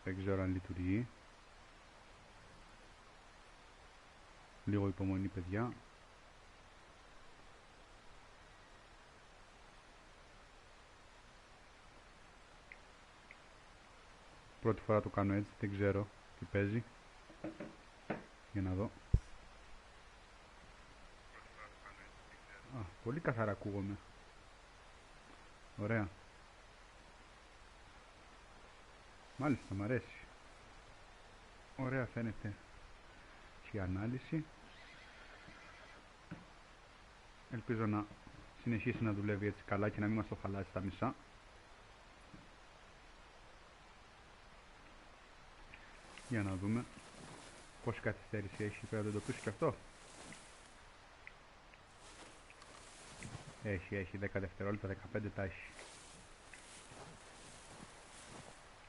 Δεν ξέρω αν λειτουργεί. Λίγο υπομονή, παιδιά. Πρώτη φορά το κάνω έτσι, δεν ξέρω τι παίζει. Για να δω. Α, πολύ καθαρά ακούγομαι. Ωραία. Μάλιστα, μ' αρέσει. Ωραία φαίνεται και η ανάλυση. Ελπίζω να συνεχίσει να δουλεύει έτσι καλά και να μην μας το χαλάσει στα μισά. Για να δούμε πόση καθυστέρηση έχει. Πρέπει να το εντοπίσω και αυτό. Έχει 10 δευτερόλεπτα, 15 τα έχει.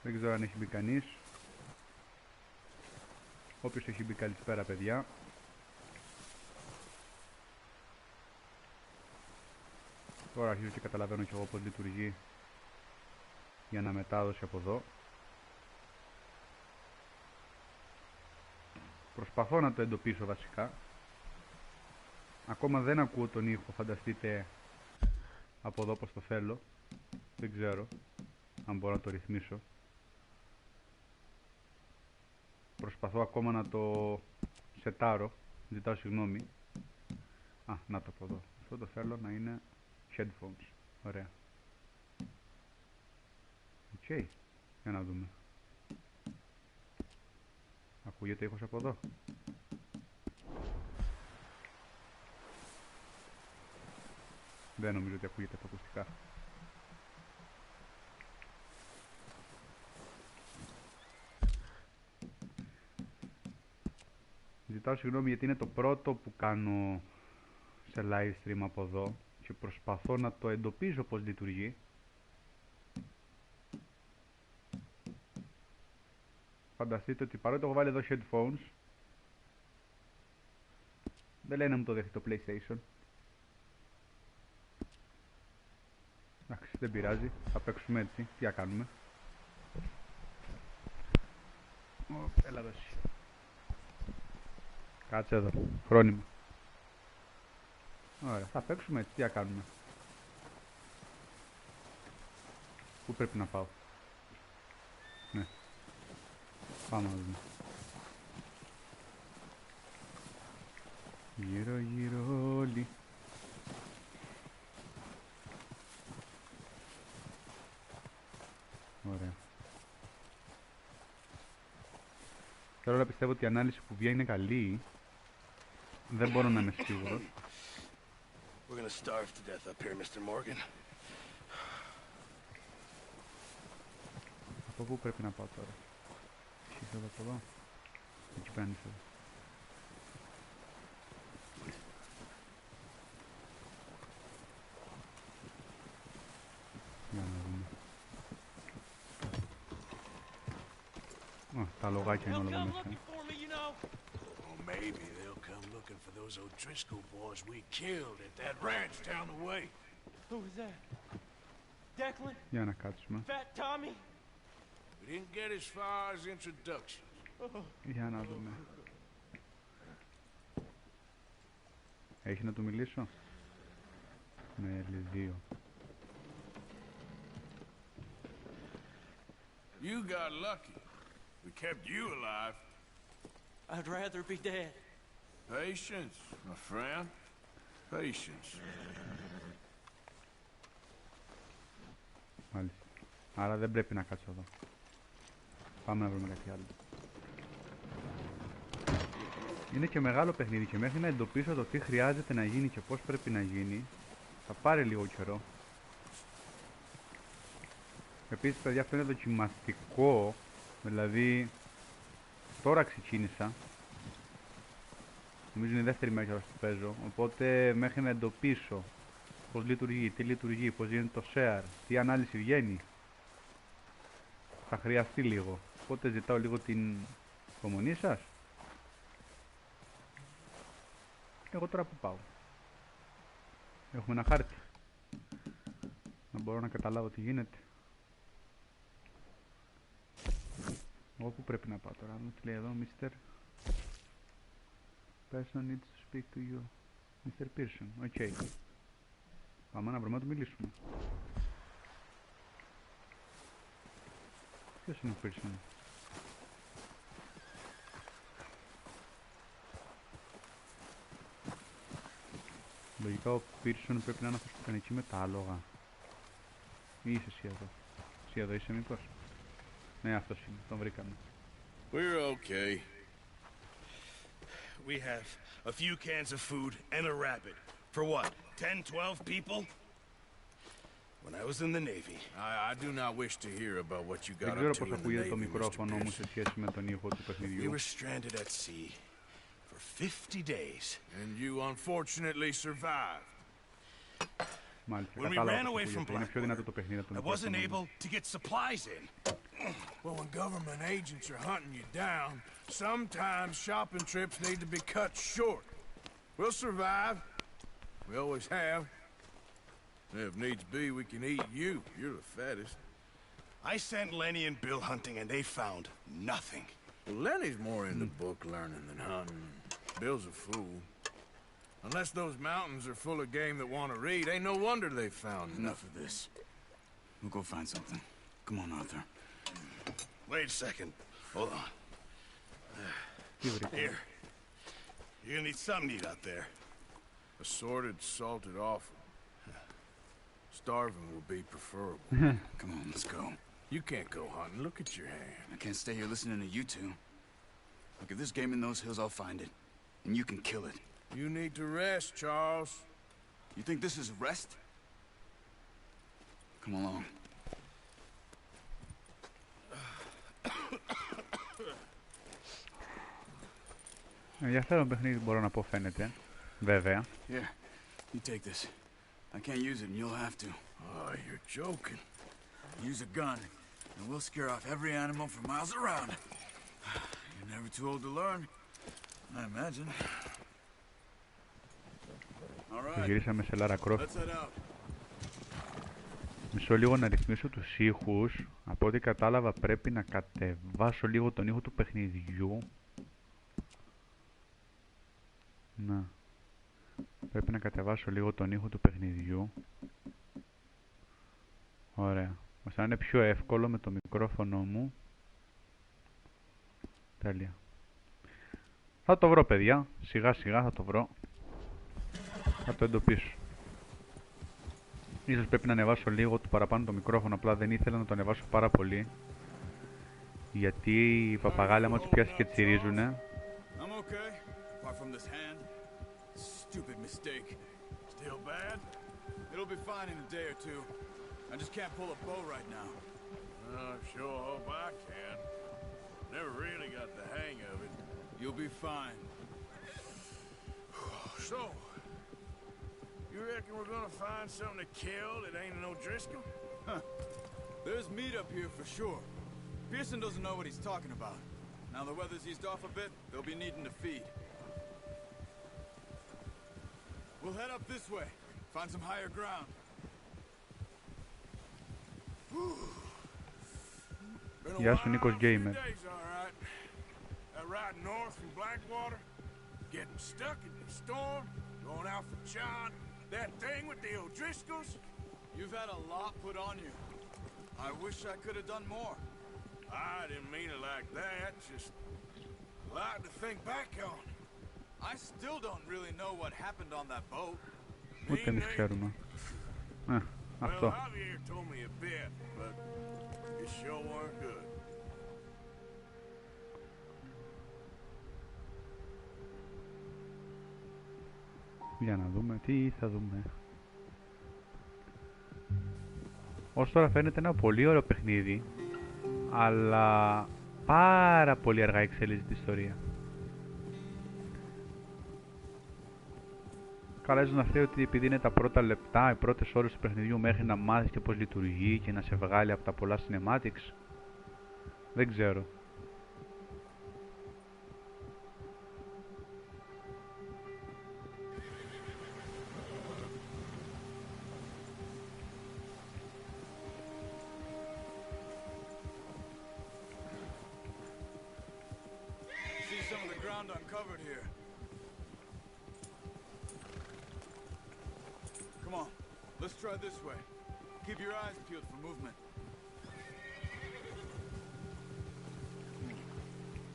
Δεν ξέρω αν έχει μπει κανείς. Όποιος έχει μπει, καλησπέρα παιδιά. Τώρα αρχίζω και καταλαβαίνω και εγώ πως λειτουργεί η αναμετάδοση από εδώ. Προσπαθώ να το εντοπίσω βασικά. Ακόμα δεν ακούω τον ήχο, φανταστείτε, από εδώ πως το θέλω. Δεν ξέρω αν μπορώ να το ρυθμίσω. Προσπαθώ ακόμα να το σετάρω. Ζητάω συγγνώμη. Α, να το από εδώ. Αυτό το θέλω να είναι headphones. Ωραία. Οκ. Για να δούμε. Ακούγεται ήχος από εδώ. Δεν νομίζω ότι ακούγεται από ακουστικά. Ζητάω συγγνώμη γιατί είναι το πρώτο που κάνω σε live stream από εδώ και προσπαθώ να το εντοπίζω πως λειτουργεί. Φανταστείτε ότι παρότι έχω βάλει εδώ headphones, δεν λέει να μου το δέχει το PlayStation. Εντάξει, δεν πειράζει, θα παίξουμε έτσι. Τι θα κάνουμε. Έλα δώσει. Κάτσε εδώ, χρόνιμο. Ωραία, θα παίξουμε έτσι, τι θα κάνουμε. Πού πρέπει να πάω. Ναι. Πάμε να δούμε. Γύρω γύρω όλοι. Ωραία. Θέλω να πιστεύω ότι η ανάλυση που βγαίνει είναι καλή. Δεν μπορώ να είμαι σίγουρος. We're gonna starve to death up here, Mr. Morgan. Από πού πρέπει να πάω τώρα. Είσαι εδώ από εδώ. Εκεί πέρανεις εδώ. Για να δούμε. Τα λογάκια είναι όλα εδώ μέσα. Maybe they'll come looking for those O'Driscoll boys we killed at that ranch down the way. Who was that? Declan? Για να κάτσουμε. Fat Tommy? We didn't get as far as introduction. Για να δούμε. Έχει να του μιλήσω. Ναι, δύο. You got lucky. We kept you alive. I'd rather be dead. Patience, my friend. Patience. Μάλιστα. Άρα δεν πρέπει να κάτσω εδώ. Πάμε να βρούμε κάτι άλλο. Είναι και μεγάλο παιχνίδι και μέχρι να εντοπίσω το τι χρειάζεται να γίνει και πώς πρέπει να γίνει θα πάρει λίγο καιρό. Επίσης παιδιά, αυτό είναι δοκιμαστικό, δηλαδή τώρα ξεκίνησα. Νομίζω είναι η δεύτερη μέρα που παίζω, οπότε μέχρι να εντοπίσω πώς λειτουργεί, τι λειτουργεί, πώς γίνεται το share, τι ανάλυση βγαίνει, θα χρειαστεί λίγο. Οπότε ζητάω λίγο την υπομονή σας. Εγώ τώρα που πάω. Έχουμε ένα χάρτη. Να μπορώ να καταλάβω τι γίνεται. Εγώ που πρέπει να πάω τώρα, μου λέει εδώ, Mr. Person needs to speak to you. Mr. Pearson, οκ. Πάμε να βρούμε να του μιλήσουμε. Ποιος είναι ο Pearson? Λογικά ο Pearson πρέπει να είναι αυτός που κάνει εκεί με τα άλογα. Ή είσαι εσύ εδώ? Εσύ εδώ είσαι μήπως? Ναι, αυτός είναι, τον βρήκαμε. We're okay. We have a few cans of food and a rabbit. For what? 10, 12 people? When I was in the Navy. I do not wish to hear about what you got up to in the Navy, Mr. Pearson. We were stranded at sea for 50 days. And you unfortunately survived. When we ran away from Blackwater, I wasn't able to get supplies in. Well, when government agents are hunting you down, sometimes shopping trips need to be cut short. We'll survive. We always have. If needs be, we can eat you. You're the fattest. I sent Lenny and Bill hunting, and they found nothing. Well, Lenny's more into book learning than hunting. Bill's a fool. Unless those mountains are full of game that want to read, ain't no wonder they found Enough of this. We'll go find something. Come on, Arthur. Wait a second. Hold on. Here. You're gonna need something to eat out there. Assorted, salted offal. Starving will be preferable. Come on, let's go. You can't go hunting. Look at your hand. I can't stay here listening to you two. Look, if there's game in those hills, I'll find it. And you can kill it. You need to rest, Charles. You think this is rest? Come along. Ενδιαφέρον παιχνίδι μπορώ να πω φαίνεται. Βέβαια. Here, you take this. I can't use it and you'll have to. Oh, you're joking. Use a gun and we'll scare off every animal for miles around. You're never too old to learn, I imagine. All right. Γυρίσαμε σε Lara Croft. Let's head out. Μισό λίγο να ρυθμίσω τους ήχους. Από ό,τι κατάλαβα πρέπει να κατεβάσω λίγο τον ήχο του παιχνιδιού. Να. Πρέπει να κατεβάσω λίγο τον ήχο του παιχνιδιού. Ωραία. Ώστε να είναι πιο εύκολο με το μικρόφωνο μου. Τέλεια. Θα το βρω, παιδιά. Σιγά σιγά θα το βρω. Θα το εντοπίσω. Ίσως πρέπει να ανεβάσω λίγο το παραπάνω το μικρόφωνο. Απλά δεν ήθελα να το ανεβάσω πάρα πολύ. Γιατί οι παπαγάλοι άμα τους πιάσει και τσιρίζουνε. I'm okay. Apart from this hand. Stupid mistake. Still bad? It'll be fine in a day or two. I just can't pull a bow right now. I sure hope I can. Never really got the hang of it. You'll be fine. So, you reckon we're gonna find something to kill that ain't no Driscoll? Huh. There's meat up here for sure. Pearson doesn't know what he's talking about. Now the weather's eased off a bit, they'll be needing to feed. We'll head up this way. Find some higher ground. Γεια σου, Νίκος Gamer. Riding north from Blackwater, getting stuck in the storm, going out for John, that thing with the O'Driscolls. You've had a lot put on you. I wish I could have done more. I didn't mean it like that, just a lot to think back on. I still don't really know what happened on that boat. Ούτε εμείς ξέρουμε. Αυτό. Well, Javier told me a bit, but it sure weren't good. Για να δούμε τι θα δούμε. Ως τώρα φαίνεται ένα πολύ ωραίο παιχνίδι, αλλά πάρα πολύ αργά εξελίσσεται η ιστορία. Καλά, ίσως να φταίει ότι επειδή είναι τα πρώτα λεπτά, οι πρώτες ώρες του παιχνιδιού μέχρι να μάθεις και πώς λειτουργεί και να σε βγάλει από τα πολλά cinematics. Δεν ξέρω. ground uncovered here. Come on, let's try this way. Keep your eyes peeled for movement.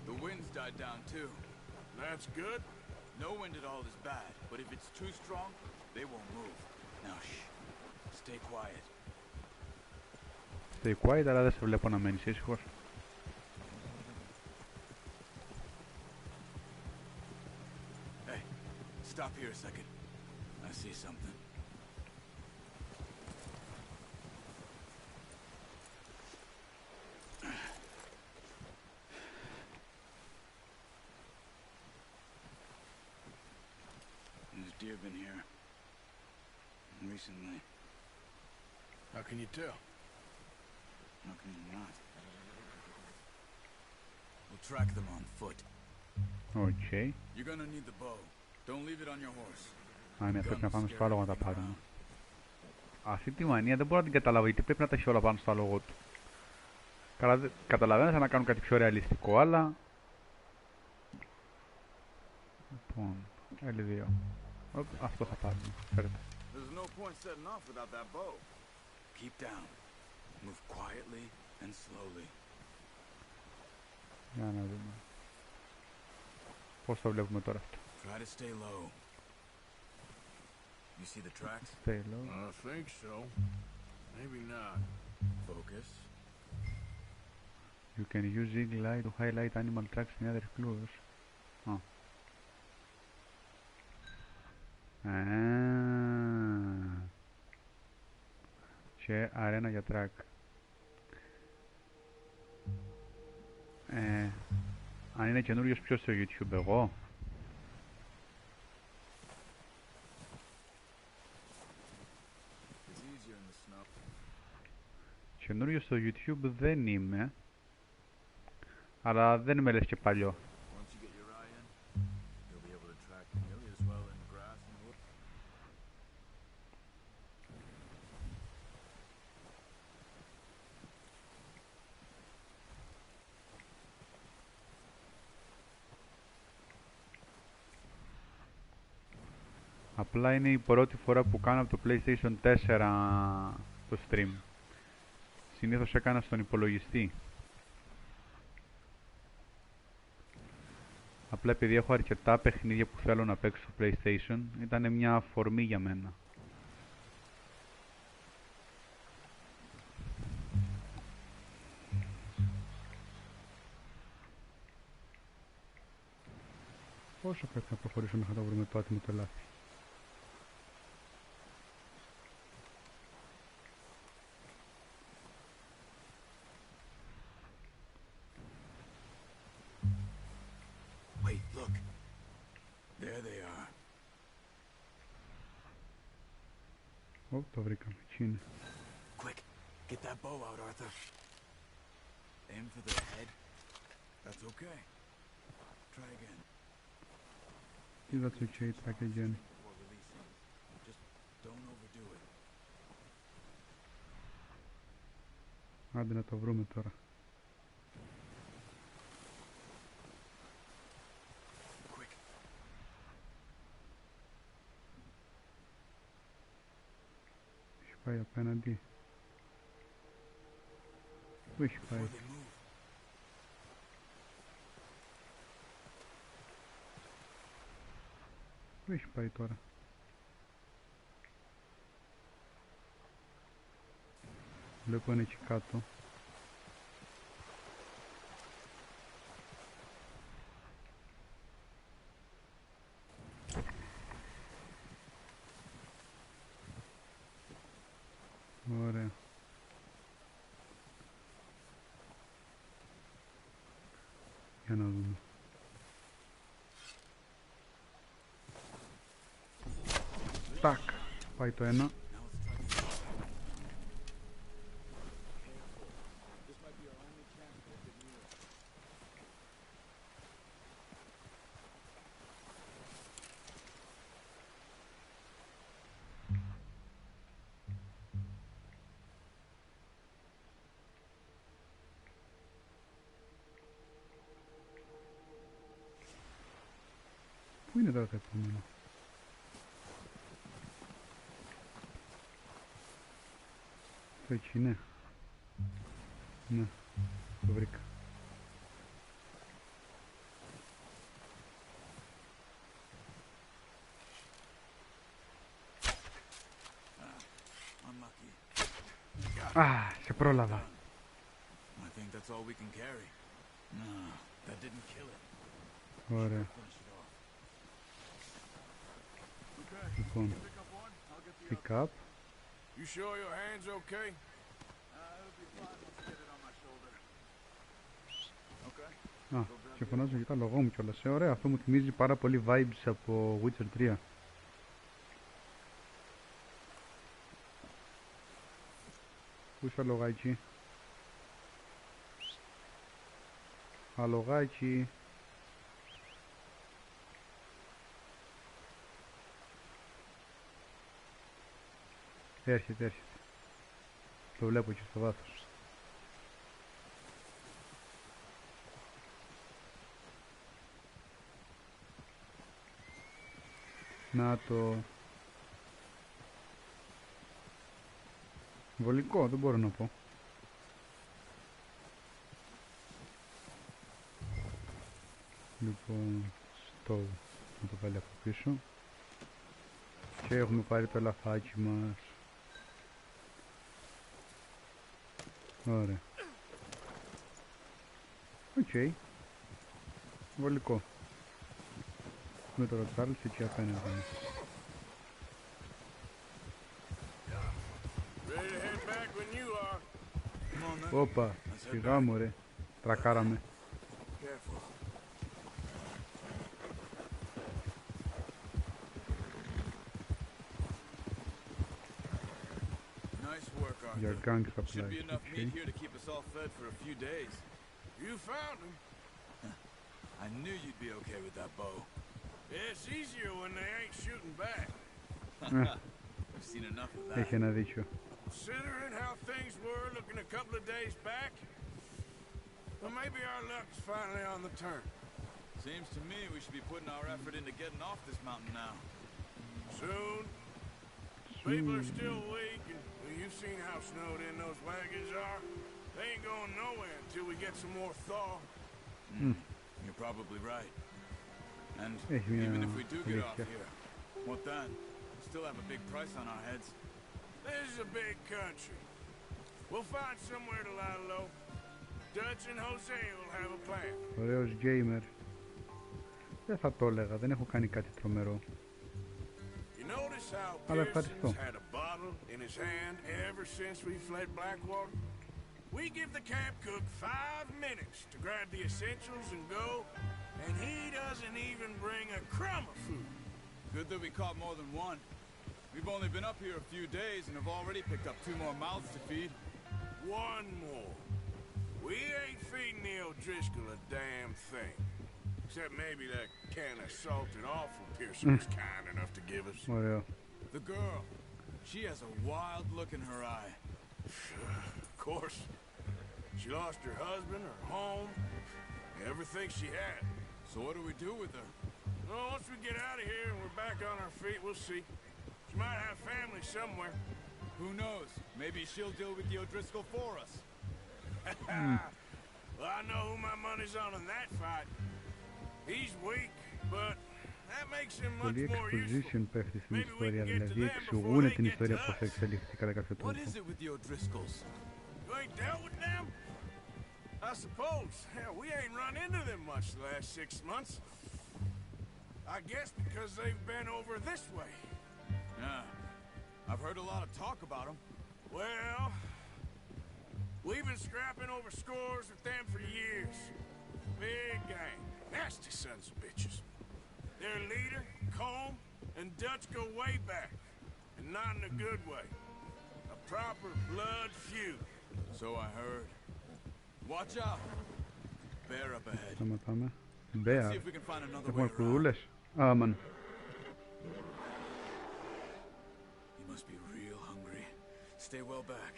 The wind's died down too. That's good. No wind at all is bad, but if it's too strong, they won't move. Now shh. Stay quiet. Stay quiet, αλλά δεν σε βλέπω να μένεις ήσυχος. Hey, stop here a second. I see something. There's deer been here recently. How can you tell? How can you not? We'll track them on foot. Okay. You're gonna need the bow. Don't leave it on your horse. Α, ναι, πρέπει να πάμε στο άλογο να τα πάρουμε. Αυτή τη μανία δεν μπορώ να την καταλάβω, γιατί πρέπει να τα έχει όλα πάνω στο άλογο του. Καλά, καταλαβαίνω σαν να κάνουν κάτι πιο ρεαλιστικό, αλλά... Λοιπόν, L2. Αυτό θα πάρουμε. Φέρετε. There's no point setting off without that bow. Keep down. Move quietly and slowly. Για να δούμε. Πώς το βλέπουμε τώρα αυτό. Try to stay low. You see the tracks? Stay low. I think so. Maybe not. Focus. You can use eagle eye to highlight animal tracks and other clues. Α. Και αρένα για track. Αν είναι καινούριος, ποιος στο YouTube, εγώ? It's easier in the snow. Καινούριος στο YouTube δεν είμαι, αλλά δεν είμαι λες και παλιό. Once you get your eye in, you'll be able to track nearly as well in grass and wood. Απλά είναι η πρώτη φορά που κάνω από το PlayStation 4 το stream. Συνήθως έκανα στον υπολογιστή. Απλά επειδή έχω αρκετά παιχνίδια που θέλω να παίξω στο PlayStation, ήταν μια αφορμή για μένα. Πόσο πρέπει να προχωρήσουμε μέχρι να βρούμε το άτιμο το λάθη? Wait, look. There they are. Ω, το βρήκαμε. Εκεί είναι. Quick, get that bow out, Arthur. Aim for their head. That's okay. Try again. That's okay, track again. Before releasing. Just don't overdo it. Άντε να το βρούμε τώρα. Quick. Έχει πάει απέναντι. Πού έχει πάει? Before they move. Πού έχει πάει τώρα? Βλέπω είναι εκεί κάτω. Ωραία. Για να δούμε. Τάκ. Πάει το ένα. Πού είναι τώρα το επόμενο? Το εκεί είναι. Ναι, το βρήκα. Α, σε πρόλαβα. I think that's all we can carry. No, that didn't kill it. Ωραία. Finish it off. Λοιπόν, pick up. You sure your hand's okay? It'll be fine once I get it on my shoulder. Okay. Α, και φωνάζω και τα λογό μου κιόλας. Ωραία, αυτό μου θυμίζει πάρα πολύ vibes από Witcher 3. Πού είσαι αλογάκι? Αλογάκι. Έρχεται. Το βλέπω και στο βάθος. Να το... Βολικό, δεν μπορώ να πω. Λοιπόν, στο να το βάλει από πίσω. Και έχουμε πάρει το ελαφάκι μας. Ωραία. Οκ. Βολικό. Με το Ροτσάρλς εκεί απέναντι. Όπα, σιγά μου ρε. Τρακάραμε. Careful. Nice work, Για Arthur. gang Should be supplies. enough Okay. meat here to keep us all fed for a few days. You found him. I knew you'd be okay with that bow. It's easier when they ain't shooting back. I've seen enough of that. Έχει ένα δίκιο. Considering how things were looking a couple of days back, well, maybe our luck's finally on the turn. Seems to me we should be putting our effort into getting off this mountain now. Soon. People are still weak, and well, you've seen how snowed in those wagons are. They ain't going nowhere until we get some more thaw. You're probably right. And Yeah, even if we do get yeah. off here, what then? We still have a big price on our heads. This is a big country. We'll find somewhere to lie low. Dutch and Jose will have a plan. Ωραίος gamer. Δεν θα το έλεγα, δεν έχω κάνει κάτι τρομερό. You notice how Αλλά ευχαριστώ. Pearson's had a bottle in his hand ever since we fled Blackwater? We give the camp cook 5 minutes to grab the essentials and go, and he doesn't even bring a crumb of food. Good that we caught more than one. We've only been up here a few days and have already picked up 2 more mouths to feed. One more. We ain't feeding the O'Driscoll a damn thing. Except maybe that can of salted offal Pearson was kind enough to give us. Ωραίο. The girl, she has a wild look in her eye. Of course. She lost her husband, her home, everything she had. So what do we do with her? Well, once we get out of here and we're back on our feet, we'll see. She might have family somewhere. Who knows? Maybe she'll deal with the O'Driscoll for us. Well, I know who my money's on in that fight. He's weak, but that makes him much Πολύ more useful. exposition πέφτει στην Maybe we ιστορία, can get to δηλαδή them εξηγούνε before την they get ιστορία to πώς us. εξελιχθεί κατά κάποιο What τρόπο. is it with the O'Driscolls? You ain't dealt with them? I suppose. Hell, we ain't run into them much the last 6 months. I guess because they've been over this way. Yeah, I've heard a lot of talk about them. Well, we've been scrapping over scores with them for years. Big gang. Nasty sons of bitches. Their leader, Combe, and Dutch go way back. And not in a good way. A proper blood feud. So I heard. Watch out. Bear up ahead. Σταματάμε. See Μπέα. if we can find another way Έχουμε around. κουρούλες. Άμαν. You must be real hungry. Stay well back.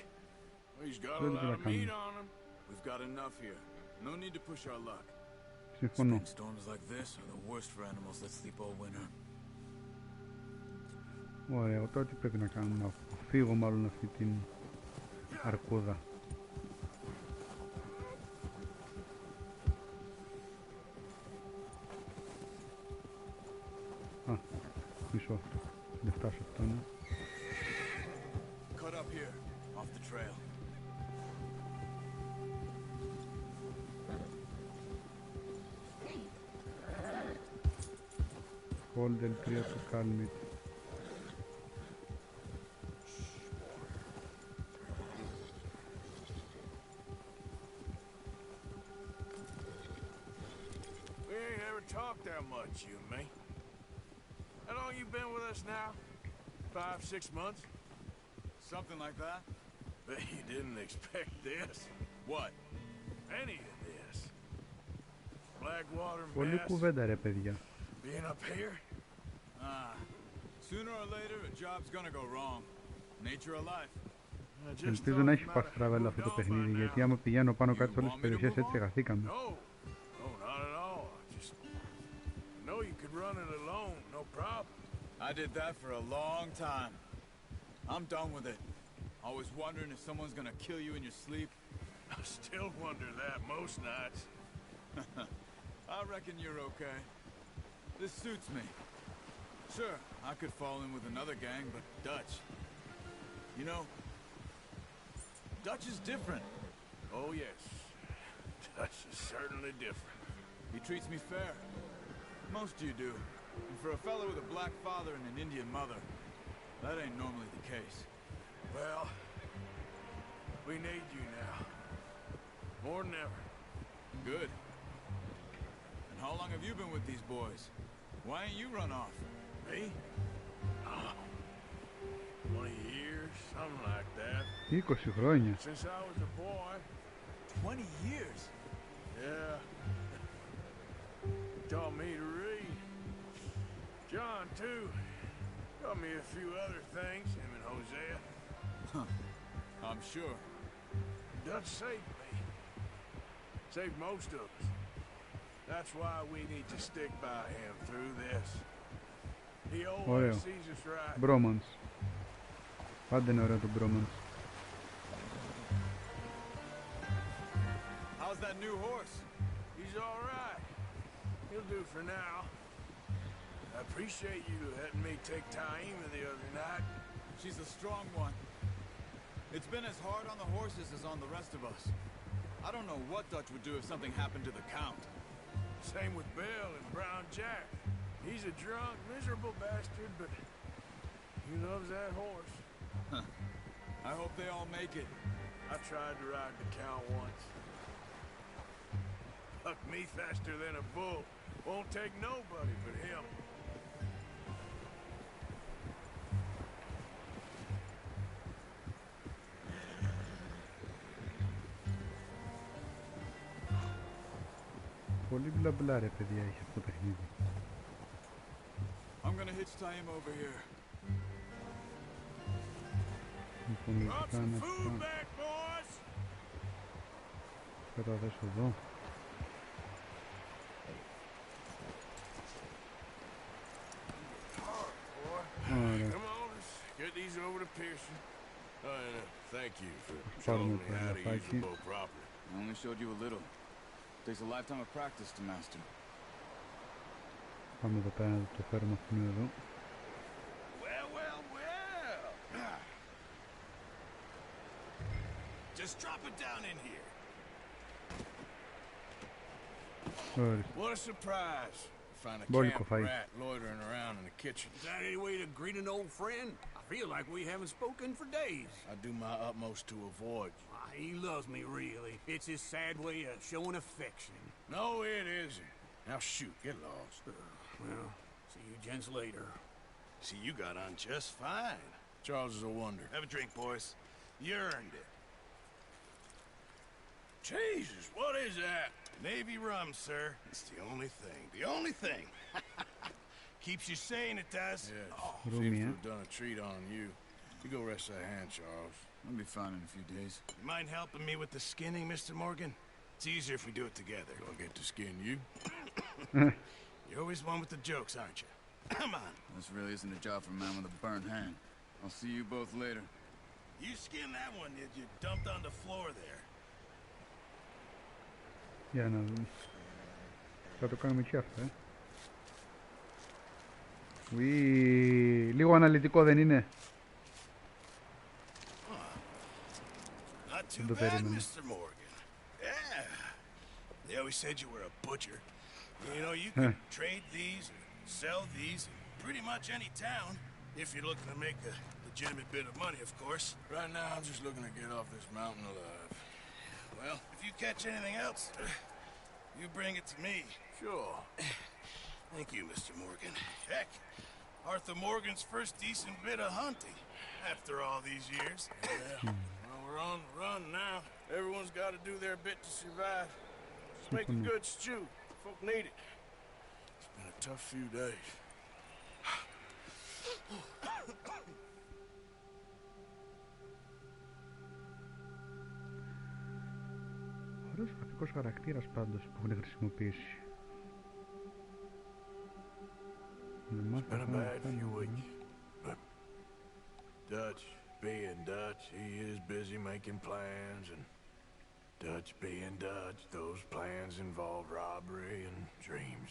He's got a Δεν lot το of meat κάνουμε. on him. We've got enough here. No need to push our luck. Συμφωνώ. Storms like this are the worst for animals that sleep all winter. Ωραία, τώρα τι πρέπει να κάνω, να αποφύγω μάλλον αυτή την αρκούδα. Α, μισό, δεν φτάσω αυτό, ναι. Cut up here, off the trail. Hold L3 to calm it. We ain't ever talked that much, you and me. How long you been with us now? 5, 6 months? Something like that? Bet you didn't expect this. What? Any of this. Blackwater Πολύ mess. κουβέντα ρε παιδιά. Being up here? Sooner or later a job's gonna go wrong. Nature of life. Ελπίζω να έχει fast travel αυτό το παιχνίδι, γιατί άμα πηγαίνω πάνω κάτω σε όλες τις περιοχές έτσι χαθήκαμε. No, no, not at all. Just know you could run it alone, no problem. I did that for a long time. I'm done with it. Always wondering if someone's gonna kill you in your sleep. I still wonder that most nights. I reckon you're okay. This suits me. Sure, I could fall in with another gang, but Dutch. You know, Dutch is different. Oh, yes. Dutch is certainly different. He treats me fair. Most of you do. And for a fellow with a black father and an Indian mother, that ain't normally the case. Well, we need you now. More than ever. Good. And how long have you been with these boys? Why ain't you run off? Me? Oh, 20 years, something like that. 20 χρόνια. Since I was a boy. 20 years? Yeah. Taught me to read. John, too. Taught me a few other things, him and Hosea. Huh. I'm sure. Dutch saved me. Saved most of us. That's why we need to stick by him through this. He always Ωραίο. sees us right. Bromance. Πάντα είναι ωραίο το bromance. How's that new horse? He's all right. He'll do for now. I appreciate you letting me take Taima the other night. She's a strong one. It's been as hard on the horses as on the rest of us. I don't know what Dutch would do if something happened to the Count. Same with Bill and Brown Jack. He's a drunk, miserable bastard, but he loves that horse. I hope they all make it. I tried to ride the Count once. Bucked me faster than a bull. Won't take nobody but him. Πολύ μπλα μπλα ρε παιδιά έχει αυτό το παιχνίδι. I'm gonna hitch Taima over here. Λοιπόν, Drop λογικά some να food back, boys! θα τα δέσω εδώ. Ωραία. Come on, let's get these over to Pearson. Thank you for Πάρουμε showing me το how to use the λαφάκι. bow properly. I only showed you a little. Takes a lifetime of practice to master. Πάμε εδώ πέρα να το φέρουμε αυτήν εδώ. Well, well, well! Just drop it down in here. Ορίστε. What a surprise. Find a Μπόλικο camp φαΐ. rat loitering around in the kitchen. Is that any way to greet an old friend? I feel like we haven't spoken for days. I do my utmost to avoid you. He loves me, really. It's his sad way of showing affection. No, it isn't. Now shoot, get lost. Well, see you gents later. See, you got on just fine. Charles is a wonder. Have a drink, boys. You earned it. Jesus, what is that? Navy rum, sir. It's the only thing. The only thing. Keeps you sane, it does. Yeah. Oh, Rum, seems to yeah. have done a treat on you. You go rest that hand, Charles. I'll be fine in a few days. You mind helping me with the skinning, Mr. Morgan? It's easier if we do it together. Do I get to skin you? You're always one with the jokes, aren't you? Come on. This really isn't a job for a man with a burnt hand. I'll see you both later. You skinned that one, did you? Dumped on the floor there. Για να δούμε. Θα το κάνουμε και αυτό, Λίγο αναλυτικό δεν είναι? Not too bad, Mr. Morgan. Yeah. They always said you were a butcher. You know, you could trade these, sell these, in pretty much any town, if you're looking to make a legitimate bit of money, of course. Right now, I'm just looking to get off this mountain alive. Well, if you catch anything else, you bring it to me. Sure. Thank you, Mr. Morgan. Heck, Arthur Morgan's first decent bit of hunting after all these years. Yeah. Well, we're on the run now. Everyone's got to do their bit to survive. Just make a good stew. Folk need it. It's been a tough few days. Ωραίος γραφικός χαρακτήρας πάντως που έχουν χρησιμοποιήσει. It's been a bad few weeks, but Dutch being Dutch, he is busy making plans, and Dutch being Dutch, those plans involve robbery and dreams.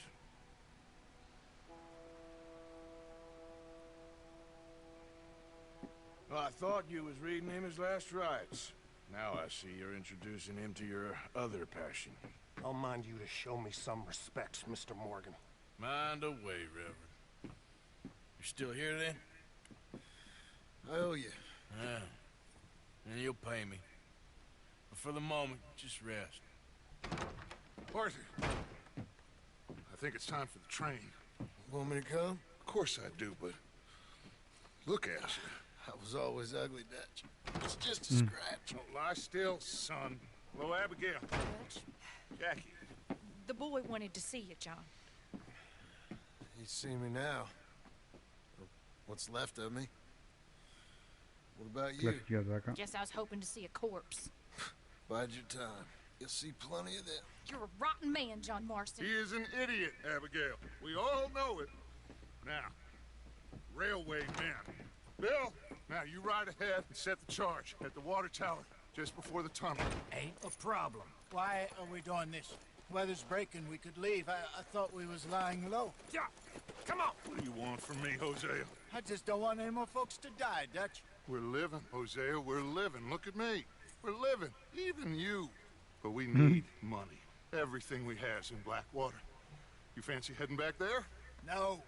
Well, I thought you was reading him his last rites. Now I see you're introducing him to your other passion. I'll mind you to show me some respect, Mr. Morgan. Mind away, Reverend. You're still here, then? I owe you. Yeah. And you'll pay me. But for the moment, just rest. Arthur, I think it's time for the train. Want me to come? Of course I do, but look at you. I was always ugly, Dutch. It's just a scratch. Don't lie still, son. Hello, Abigail. Jackie. The boy wanted to see you, John. You see me now. What's left of me. What about you? Guess I was hoping to see a corpse. Bide your time. You'll see plenty of them. You're a rotten man, John Marston. He is an idiot, Abigail. We all know it. Now, railway men. Bill, now you ride ahead and set the charge at the water tower just before the tunnel. Ain't a problem. Why are we doing this? Weather's breaking. We could leave. I thought we was lying low. Yeah, come on. What do you want from me, Hosea? I just don't want any more folks to die, Dutch. We're living, Hosea. We're living. Look at me. We're living. Even you. But we need money. Everything we have's in Blackwater. You fancy heading back there? No.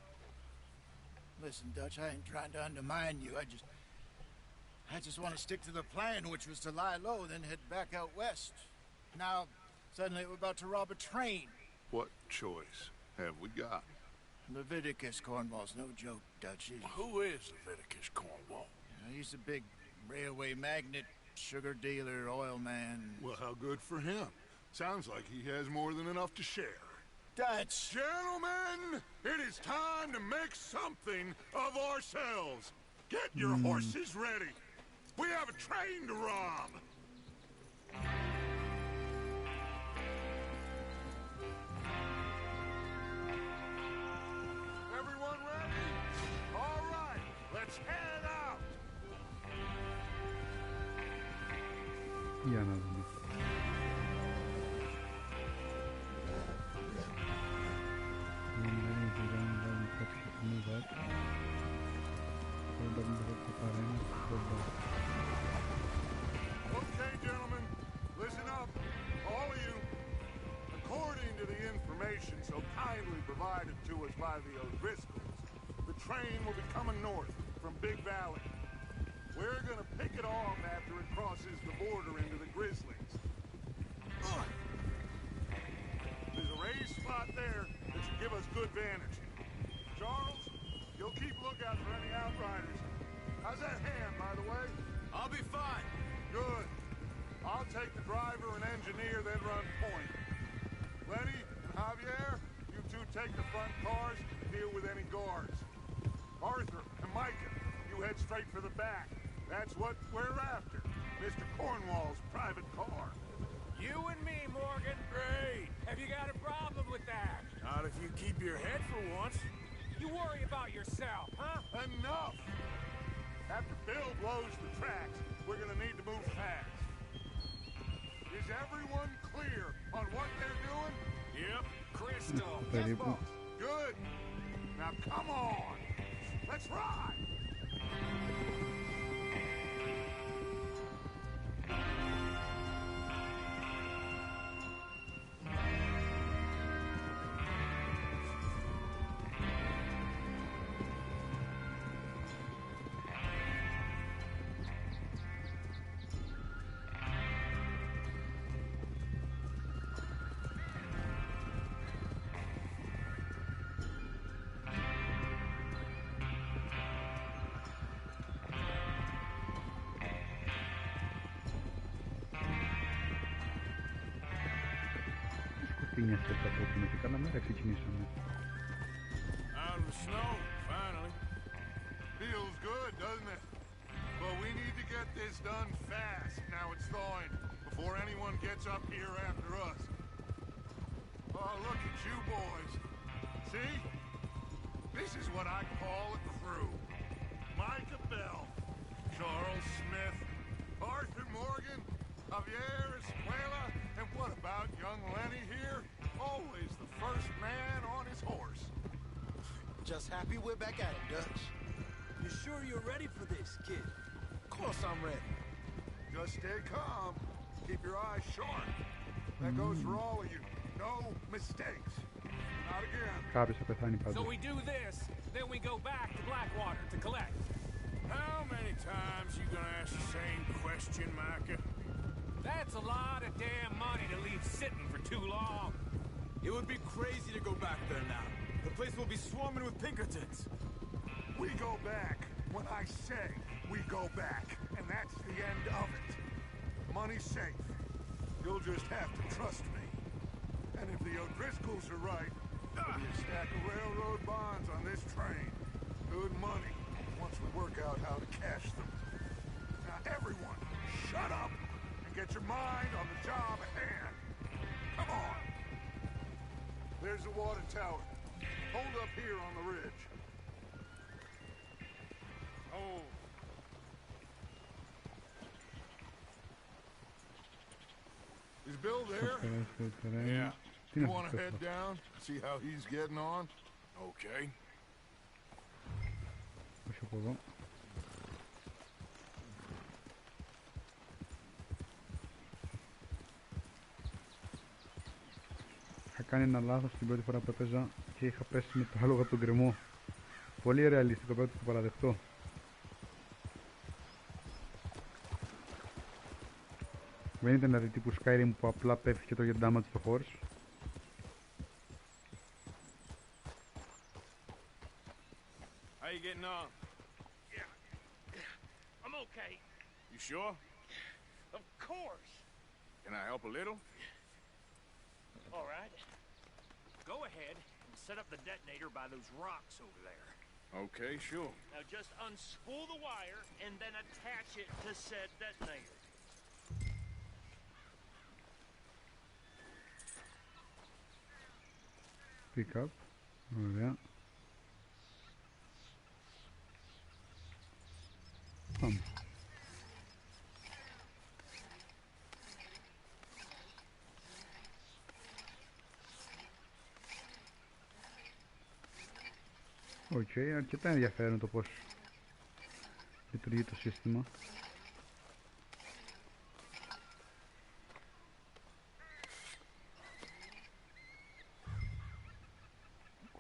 Listen, Dutch, I ain't trying to undermine you. I just want to stick to the plan, which was to lie low, then head back out west. Now, suddenly we're about to rob a train. What choice have we got? Leviticus Cornwall's no joke, Dutch. Who is Leviticus Cornwall? He's a big railway magnate, sugar dealer, oil man. Well, how good for him. Sounds like he has more than enough to share. Dutch! Gentlemen, it is time to make something of ourselves. Get your horses ready. We have a train to rob. Everyone ready? All right, let's head out. Για να δούμε. Okay, gentlemen, listen up, all of you. According to the information so kindly provided to us by the O'Driscolls, the train will be coming north from Big Valley. We're gonna pick it off after it crosses the border into the Grizzlies. There's a raised spot there that should give us good vantage. Charles, you'll keep lookout for any outriders. How's that hand, by the way? I'll be fine. Good. I'll take the driver and engineer, then run point. Lenny and Javier, you two take the front cars and deal with any guards. Arthur and Micah, you head straight for the back. That's what we're after. Mr. Cornwall's private car. You and me, Morgan. Great. Have you got a problem with that? Not if you keep your head for once. You worry about yourself, huh? Enough! After Bill blows the tracks, we're gonna need to move fast. Is everyone clear on what they're doing? Yep. Crystal. Very Yes, boss. Good. Now come on. Let's ride. Σκοτίνιασε τα πρώτη, κάνα μέρα ξεκινήσαμε. Out of the snow, finally. Feels good, doesn't it? But we need to get this done fast now it's thawing, before anyone gets up here after us. Oh, look at you boys. See? This is what I call a crew. Micah Bell, Charles Smith, Arthur Morgan, Javier Escuela, and what about young Lenny here? Always the first man on his horse. Just happy we're back at it, Dutch. You sure you're ready for this, kid? Of course I'm ready. Just stay calm. Keep your eyes sharp. That goes for all of you. No mistakes. Not again. Κάποιος θα πεθάνει So πάντως. we do this, then we go back to Blackwater to collect. How many times you gonna ask the same question, Micah? That's a lot of damn money to leave sitting for too long. It would be crazy to go back there now. The place will be swarming with Pinkertons. We go back when I say we go back. And that's the end of it. Money's safe. You'll just have to trust me. And if the O'Driscolls are right, there'll be a stack of railroad bonds on this train. Good money, once we work out how to cash them. Now everyone, shut up and get your mind on the job at hand. Come on. There's the water tower. Hold up here on the ridge. Oh. Is Bill there? Yeah. Τι You να want σας to πω. head down, see how he's getting on? Okay. Όχι από εδώ. Είχα κάνει ένα λάθος την πρώτη φορά που έπαιζα και είχα πέσει με το άλογο από τον κρεμό. Πολύ ρεαλιστικό, πρέπει να το παραδεχτώ. Δεν ήταν δηλαδή τύπου Skyrim που απλά πέφτει και τρώγε damage στο horse. How you getting on? I'm okay. You sure? Of course. Can I help a little? All right. Go ahead and set up the detonator by those rocks over there. Okay, sure. Now just unspool the wire and then attach it to said detonator. Pick up. Ωραία. Πάμε. Οκ, αρκετά ενδιαφέρον το πώς λειτουργεί το σύστημα.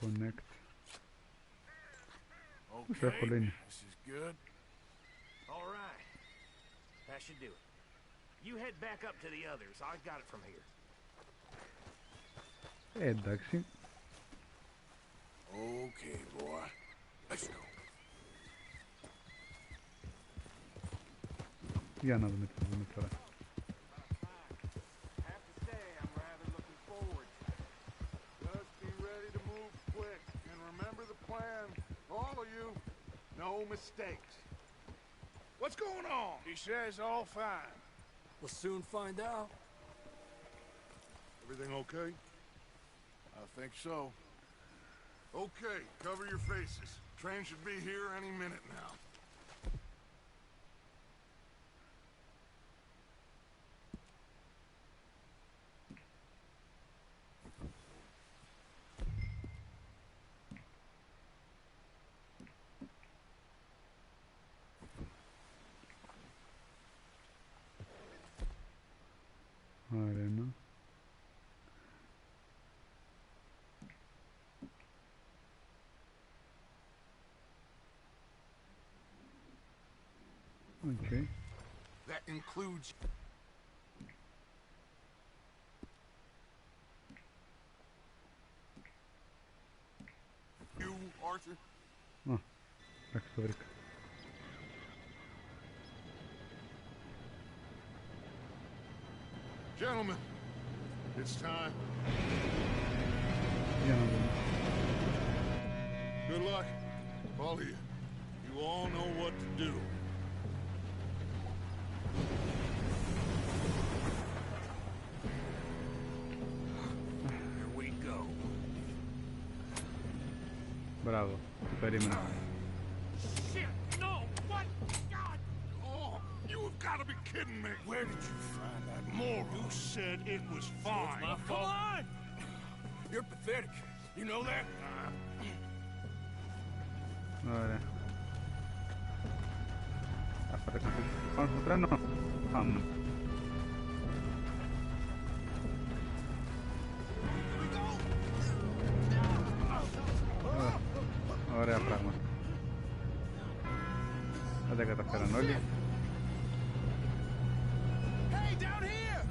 Connect. Πόσο εύκολο είναι. This is good. All right. That should do it. You head back up to the others. I got it from here. Εντάξει. Okay, boy. Let's go. Για να δούμε τι θα δούμε τώρα. Have to say, I'm rather looking forward. Just be ready to move quick. And remember the plan. All of you, no mistakes. What's going on? He says all fine. We'll soon find out. Everything okay? I think so. Okay, cover your faces. Train should be here any minute now. Ωραία, ναι. Okay. That includes... you, Arthur? Εντάξει, το βρήκα. Gentlemen, it's time. Για να δούμε. Good luck, all of you. You all know what to do. Here we go. Μπράβο, το περίμενα. Shit, no, what? God! Oh, you have got to be kidding me. Where did you find that moron? You said it was fine. My fault. Come on! You're pathetic. You know that? Ωραία. Θα πάρε κάτι πάνω στο τρένο. Πάμε. Ωραία πράγματα. Δεν τα καταφέραν όλοι. Hey, down here!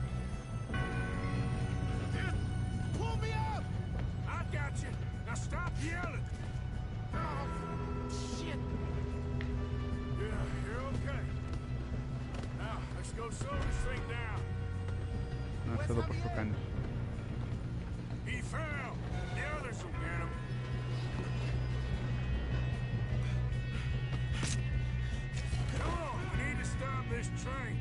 Pull me up! I got you. Now stop yelling. Oh, shit. Yeah, you're okay. Now, let's go slow this thing down. Να σε δω πώς το κάνεις. He fell. The others will get him. Come on, we need to stop this train.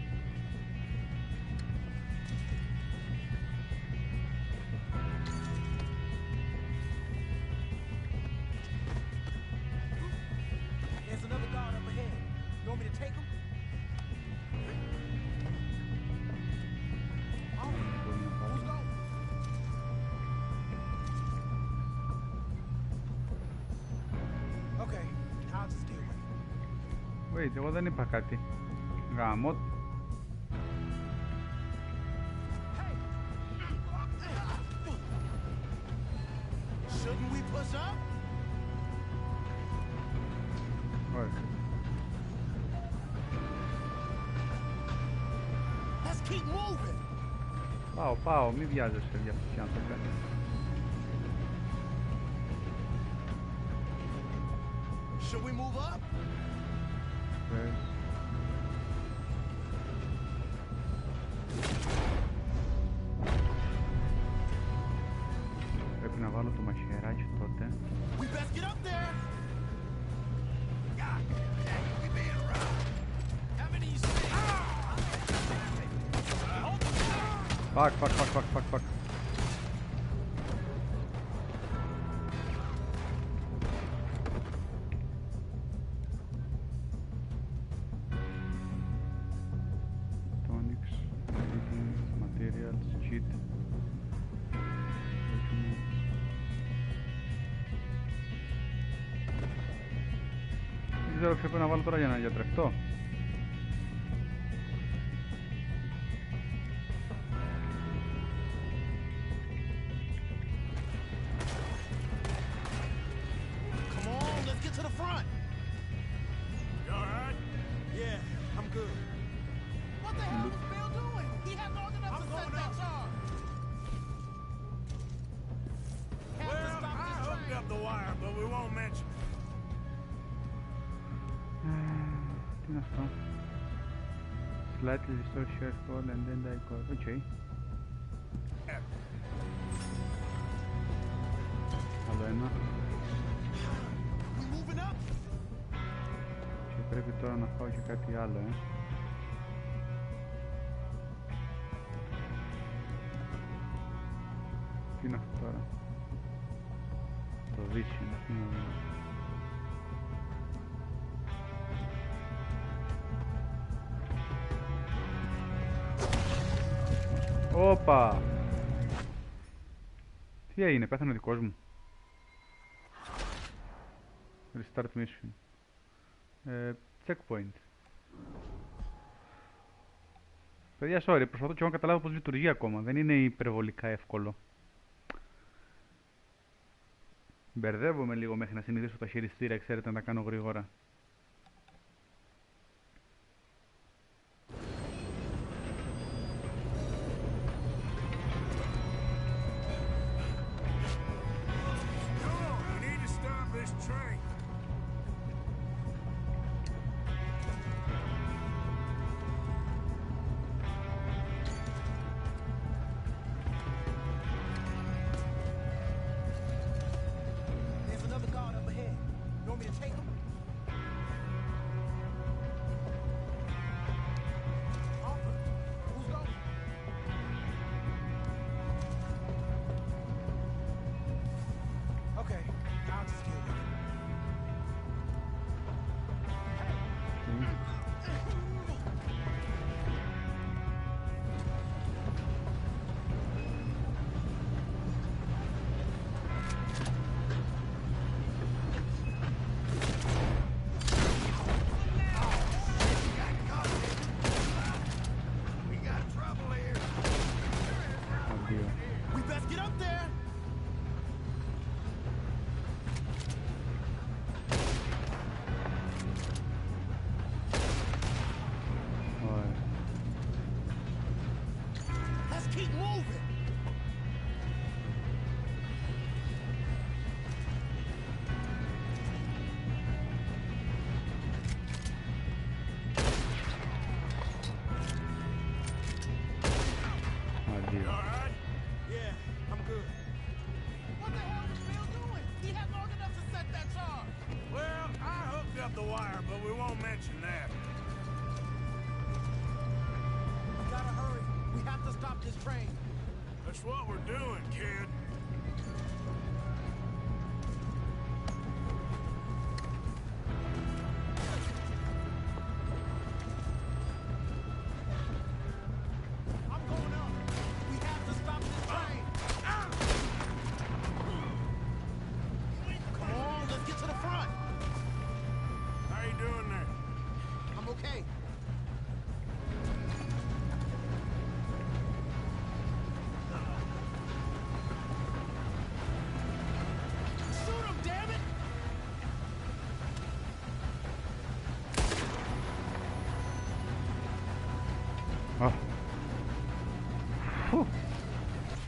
There's another guard up ahead. You want me to take him? Who's going? Okay, I'll just stay away. Wait, εγώ δεν είπα κάτι. Γάμο. Shouldn't we push up? Ωραία. Let's keep moving. Πάω, μη βιάζεσαι για αυτούς οι άνθρωποι. Should we move up? Πρέπει να βάλω το μαχαιράκι τότε. We best get up there. God, we being robbed. How many you see? Fuck. Tonics, materials, cheat. Δεν ξέρω ποιο πρέπει να βάλω τώρα για να γιατρευτώ. Come on, let's get to the front. You all right? Yeah, I'm good. What the hell is Bill doing? He had long enough to set that charge. Well, I hooked up the wire, but we won't mention it. Τι είναι αυτό? Slightly restore share call and then die call. Okay. Άλλο ένα. We moving up? Και πρέπει τώρα να φάω και κάτι άλλο, μέχρι τώρα. Το Vision. Όπα! Τι έγινε, πέθανε ο δικός μου. Restart mission. Checkpoint. Παιδιά, sorry, προσπαθώ και εγώ να καταλάβω πώς λειτουργεί ακόμα. Δεν είναι υπερβολικά εύκολο. Μπερδεύομαι λίγο μέχρι να συνηθίσω τα χειριστήρια, ξέρετε, να τα κάνω γρήγορα. That's what we're doing, kid. I'm going up. We have to stop this train. Come on, let's get to the front. How you doing there? I'm okay.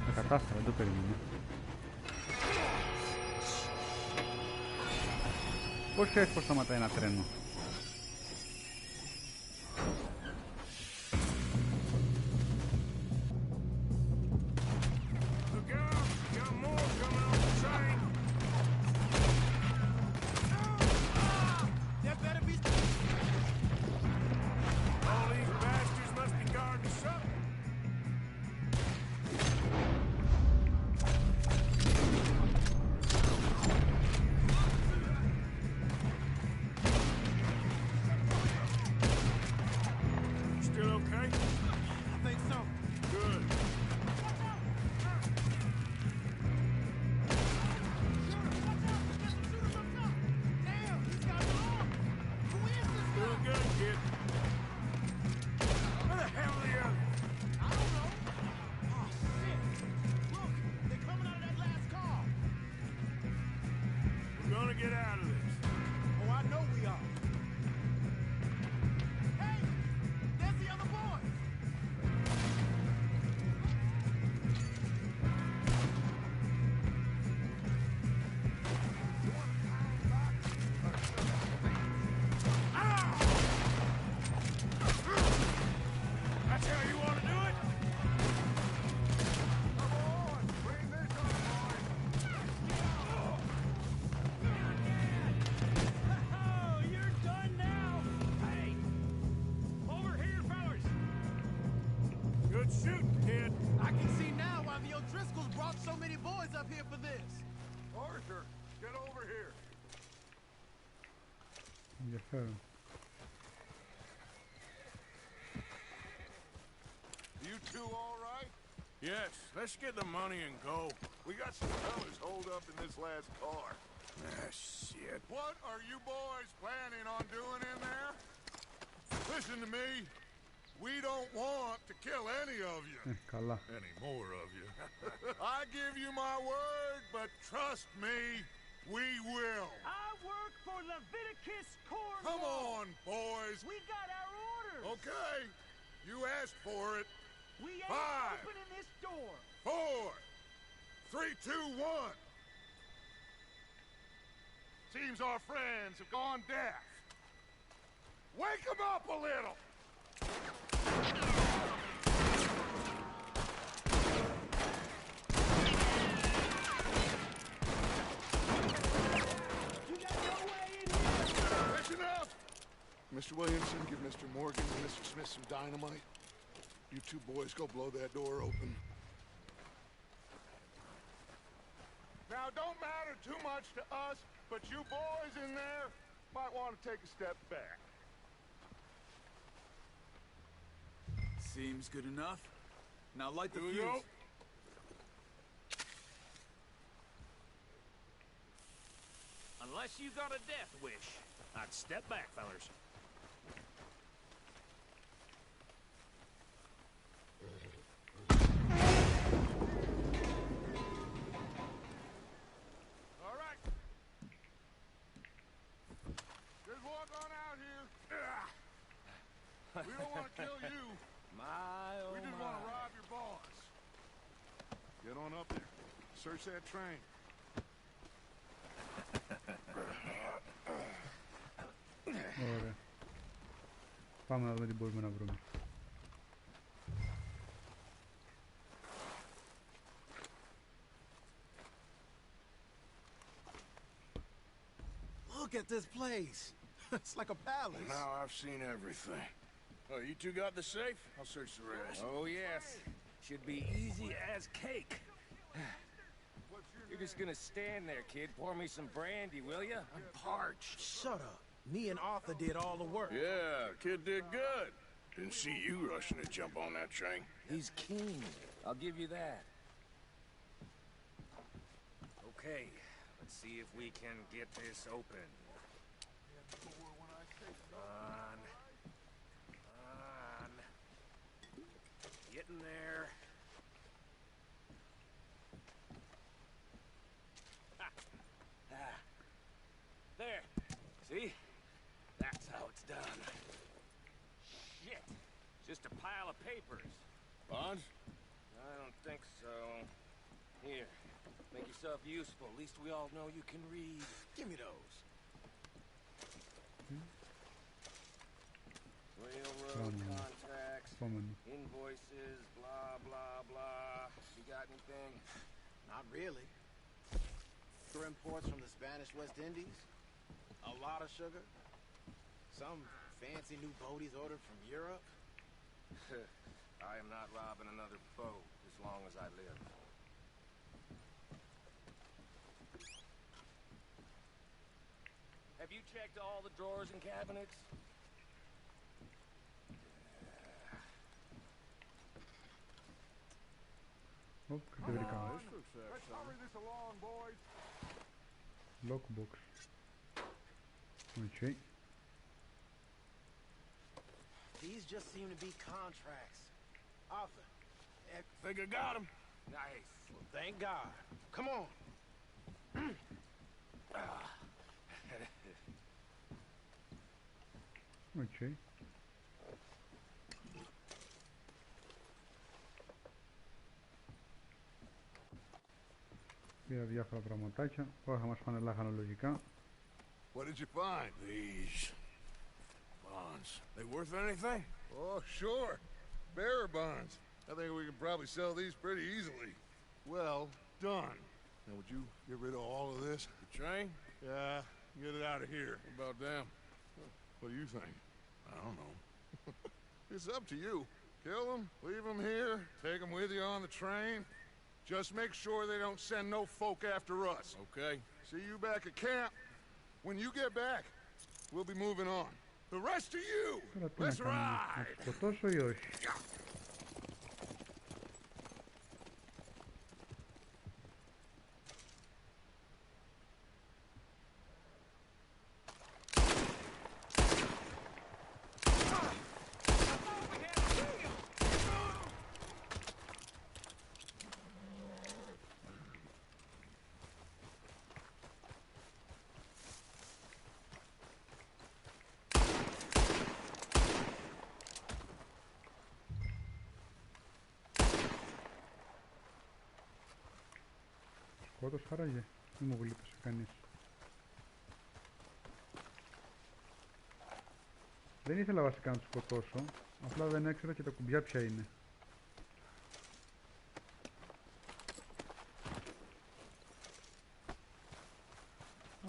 Τα κατάφερα, δεν το περίμενα. Πώς ξέρεις πως σταματάει ένα τρένο? Get out of this. Oh, I know we are. Hey, there's the other boy. That's how you want to do it? Come on, bring this on, boys. Good shooting, kid. I can see now why the old O'Driscoll's brought so many boys up here for this. Arthur, get over here. Ενδιαφέρον. You two all right? Yes, let's get the money and go. We got some fellas holed up in this last car. Ah, shit. What are you boys planning on doing in there? Listen to me. We don't want to kill any of you. Καλά. Any more of you. I give you my word, but trust me, we will. I work for Leviticus Corps. Come on, boys. We got our orders. Okay, you asked for it. We ain't 5, opening this door. 4, 3, 2, 1. Seems our friends have gone deaf. Wake them up a little. You got no way in here. That's enough. Mr. Williamson, give Mr. Morgan and Mr. Smith some dynamite. You two boys go blow that door open. Now, don't matter too much to us, but you boys in there might want to take a step back. Seems good enough. Now light the Here we fuse. go. Unless you got a death wish, I'd step back, fellers. All right. Just walk on out here. We don't want to kill you. My, We just want to rob your boss. Get on up there. Search that train. Ωραία. Πάμε να δούμε τι μπορούμε να βρούμε. Look at this place. It's like a palace. Now I've seen everything. Oh, you two got the safe? I'll search the rest. Oh, yes. Should be easy as cake. You're just gonna stand there, kid. Pour me some brandy, will ya? I'm parched. Shut up. Me and Arthur did all the work. Yeah, kid did good. Didn't see you rushing to jump on that train. He's keen. I'll give you that. Okay, let's see if we can get this open. On. On. Getting there. Ha. Ah. There. See? That's how it's done. Shit. Just a pile of papers. Bonds? I don't think so. Here. Make yourself useful. At least we all know you can read. Give me those. Railroad contracts, Επόμενο. invoices, blah, blah, blah. You got anything? Not really. Sugar imports from the Spanish West Indies. A lot of sugar. Some fancy new boat he's ordered from Europe. I am not robbing another boat as long as I live. Have you checked all the drawers and cabinets? Οπ, κάτι βρήκαμε. Let's hurry this along, boys. Lockbox. Okay. These just seem to be contracts. Arthur, Think I got him. Nice. well, thank God. Come on. Okay. Πήρα διάφορα πραγματάκια. Όλα θα μας πάνε λάχανο λογικά. What did you find? These bonds. They worth anything? Oh, sure. Bearer bonds. I think we can probably sell these pretty easily. Well done. Now, would you get rid of all of this? The train? Yeah, get it out of here. What about them? What do you think? I don't know. It's up to you. Kill them, leave them here, take them with you on the train. Just make sure they don't send no folk after us. Okay. See you back at camp. When you get back, we'll be moving on. The rest of you, let's ride! Να σκοτώσω ή όχι? Σκότος χαράγε, δεν μου γλίτωσε κανείς. Δεν ήθελα βασικά να τους σκοτώσω, απλά δεν έξερα και τα κουμπιά ποια είναι.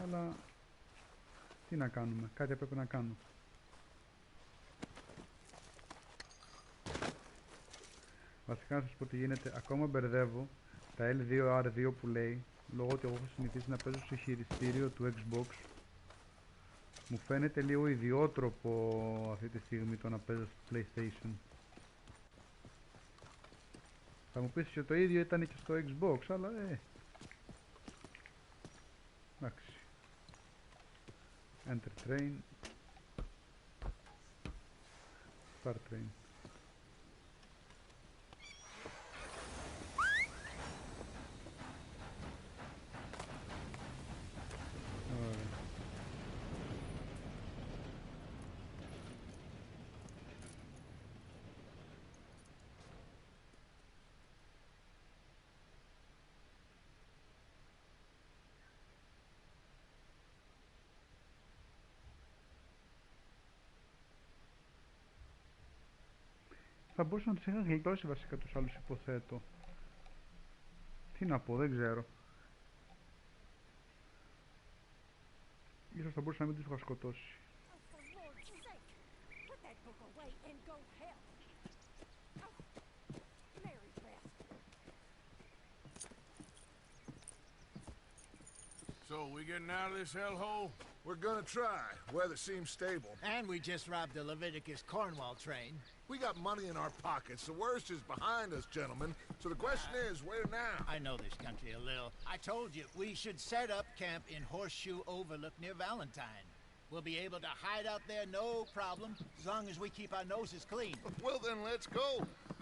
Αλλά τι να κάνουμε, κάτι έπρεπε να κάνω. Βασικά να σας πω τι γίνεται, ακόμα μπερδεύω τα L2R2 που λέει, λόγω ότι εγώ έχω συνηθίσει να παίζω στο χειριστήριο του Xbox. Μου φαίνεται λίγο ιδιότροπο αυτή τη στιγμή το να παίζω στο PlayStation. Θα μου πεις και το ίδιο ήταν και στο Xbox, αλλά εντάξει. Enter train. Start train. Θα μπορούσα να τους είχα γλιτώσει βασικά τους άλλους, υποθέτω. Τι να πω, δεν ξέρω. Ίσως θα μπορούσα να μην τους είχα σκοτώσει. So, we getting out of this hellhole? We're gonna try. Weather seems stable. And we just robbed the Leviticus Cornwall train. We got money in our pockets. The worst is behind us, gentlemen. So the question is, where now? I know this country a little. I told you, we should set up camp in Horseshoe Overlook near Valentine. We'll be able to hide out there, no problem, as long as we keep our noses clean. Well, then let's go.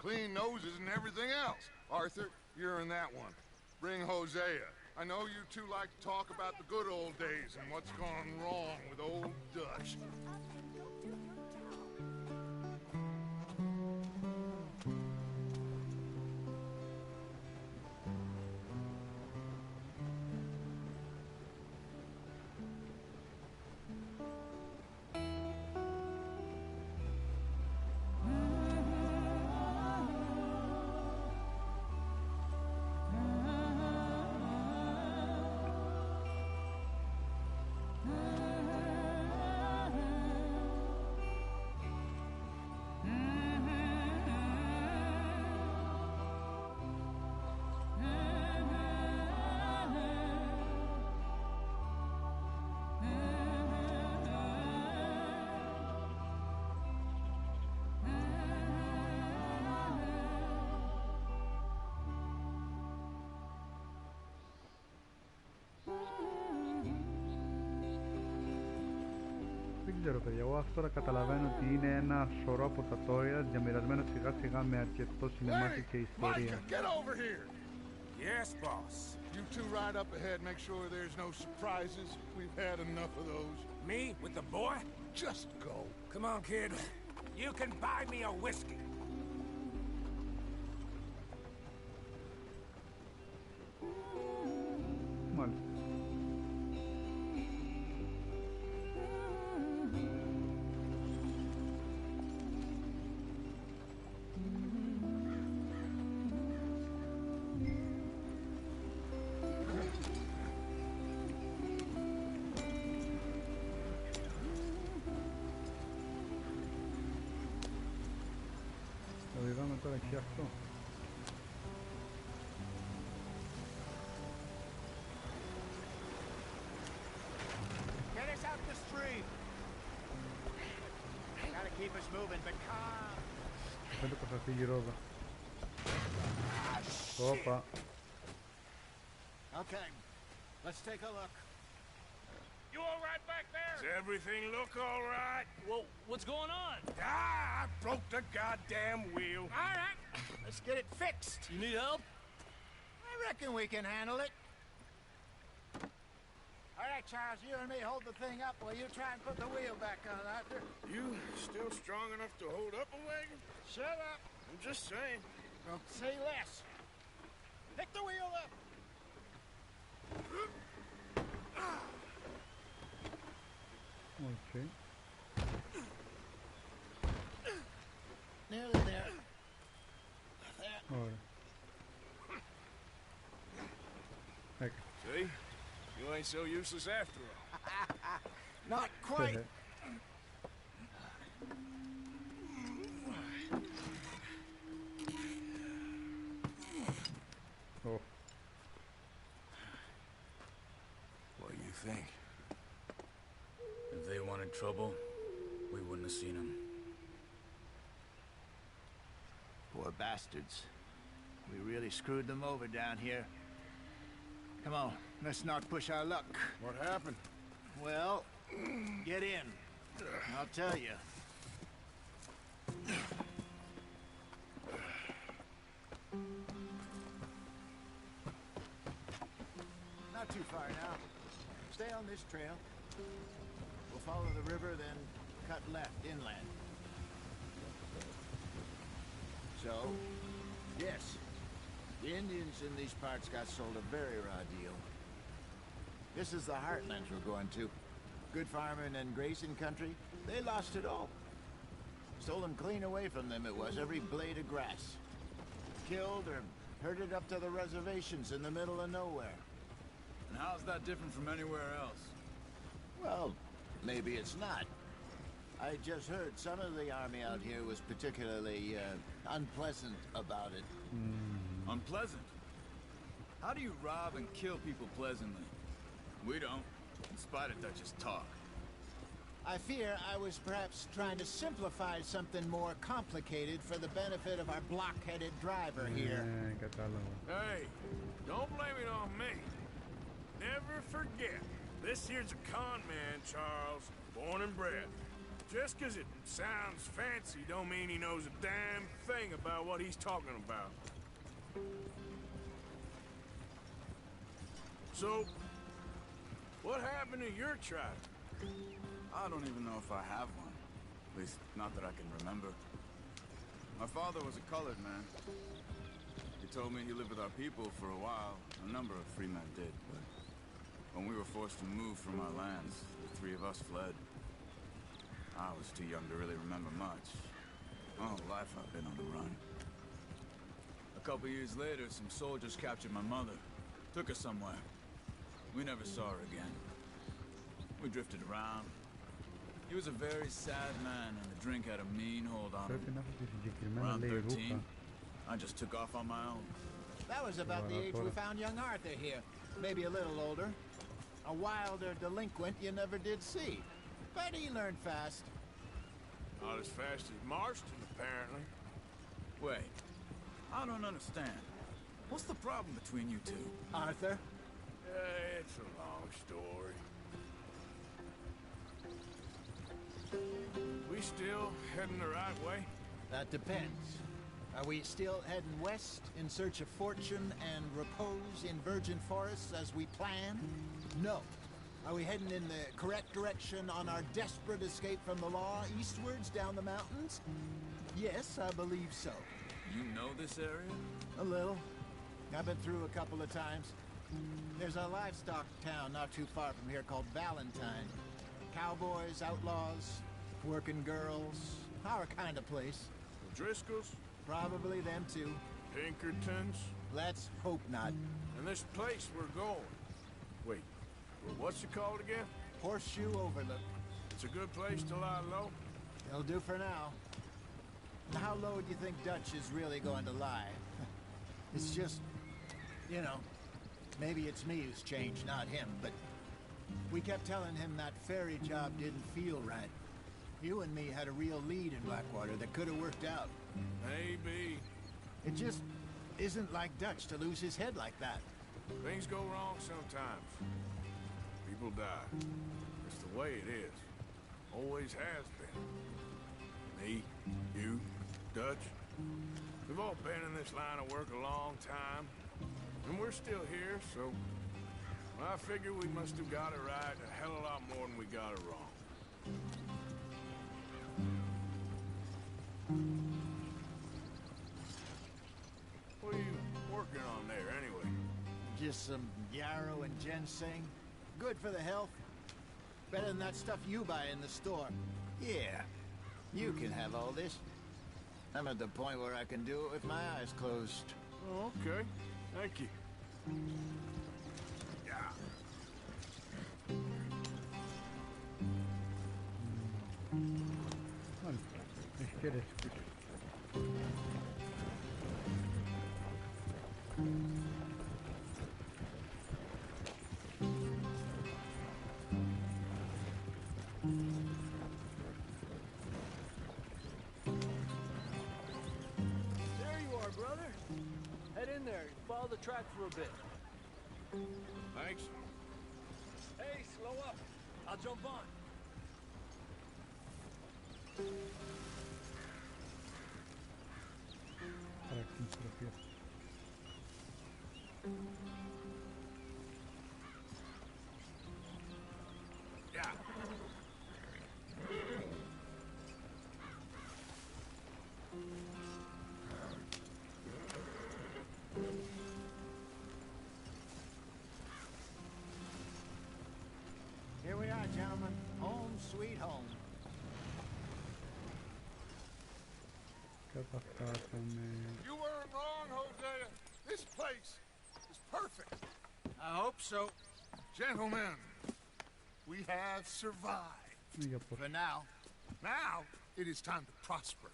Clean noses and everything else. Arthur, you're in that one. Bring Hosea. I know you two like to talk about the good old days and what's gone wrong with old Dutch. Δεν ξέρω παιδιά, εγώ αυτό τώρα καταλαβαίνω ότι είναι ένα σωρό από τα τόια διαμοιρασμένα σιγά σιγά με αρκετό σινεμάτι και ιστορία. Get over here! Yes, boss. You two ride up ahead, make sure there's no surprises. We've had enough of those. Me with the boy? Just go. Come on, kid. You can buy me a whiskey. Μάλιστα. Θα διδάμε τώρα και αυτό. Keep us moving, but calm. Φαίνεται πως θα φύγει η ρόδα. Όπα. Okay, let's take a look. You all right back there? Does everything look all right? Well, what's going on? I broke the goddamn wheel. All right, let's get it fixed. You need help? I reckon we can handle it. All right, Charles, you and me hold the thing up while you try and put the wheel back on, Arthur. You still strong enough to hold up a wagon? Shut up. I'm just saying. Well, say less. Pick the wheel up. Okay. Nearly there. There. Ωραία. Έκανα. See? You ain't so useless after all. Not quite. Oh. What do you think? If they wanted trouble, we wouldn't have seen them. Poor bastards. We really screwed them over down here. Come on, let's not push our luck. What happened? Well, get in. I'll tell you. Not too far now. Stay on this trail. We'll follow the river, then cut left inland. So, yes, the Indians in these parts got sold a very raw deal. This is the heartlands we're going to. Good farming and grazing country. They lost it all. Stolen clean away from them it was, every blade of grass. Killed or herded up to the reservations in the middle of nowhere. And how's that different from anywhere else? Well, maybe it's not. I just heard some of the army out here was particularly unpleasant about it. Unpleasant? How do you rob and kill people pleasantly? We don't, in spite of Dutch's talk. I fear I was perhaps trying to simplify something more complicated for the benefit of our block-headed driver here. Κατάλαβα. Hey, don't blame it on me. Never forget, this here's a con man, Charles, born and bred. Just 'cause it sounds fancy don't mean he knows a damn thing about what he's talking about. So, what happened to your tribe? I don't even know if I have one. At least, not that I can remember. My father was a colored man. He told me he lived with our people for a while. A number of free men did, but when we were forced to move from our lands, the three of us fled. I was too young to really remember much. My whole life I've been on the run. A couple years later, some soldiers captured my mother. Took her somewhere. We never saw her again. We drifted around. He was a very sad man, and the drink had a mean hold on him. Πρέπει να έχω και συγκεκριμένα Around λέει 13, ρούχα. I just took off on my own. That was about the age we found young Arthur here. Maybe a little older. A wilder delinquent you never did see. But he learned fast. Not as fast as Marston, apparently. Wait, I don't understand. What's the problem between you two? Arthur? It's a long story. We still heading the right way? That depends. Are we still heading west in search of fortune and repose in virgin forests as we planned? No. Are we heading in the correct direction on our desperate escape from the law eastwards down the mountains? Yes, I believe so. You know this area? A little. I've been through a couple of times. There's a livestock town not too far from here called Valentine. Cowboys, outlaws, working girls, our kind of place. Driscoll's? Probably them too. Pinkertons? Let's hope not. And this place we're going. Wait, what's it called again? Horseshoe Overlook. It's a good place to lie low? It'll do for now. How low do you think Dutch is really going to lie? It's just, you know, maybe it's me who's changed, not him, but we kept telling him that ferry job didn't feel right. You and me had a real lead in Blackwater that could have worked out. Maybe. It just isn't like Dutch to lose his head like that. Things go wrong sometimes. People die. It's the way it is. Always has been. Me, you, Dutch. We've all been in this line of work a long time. And we're still here, so I figure we must have got it right a hell of a lot more than we got it wrong. What are you working on there, anyway? Just some yarrow and ginseng. Good for the health. Better than that stuff you buy in the store. Yeah, you can have all this. I'm at the point where I can do it with my eyes closed. Oh, okay. Thank you. Yeah. İşte There you are, brother. Head in there. Follow the track for a bit. Thanks. Hey, slow up. I'll jump on. bıraktım trafiği. Yeah. Here we are, gentlemen. Home sweet home. You weren't wrong, Hosea. This place is perfect. I hope so. Gentlemen, we have survived. For now. Now, it is time to prosper.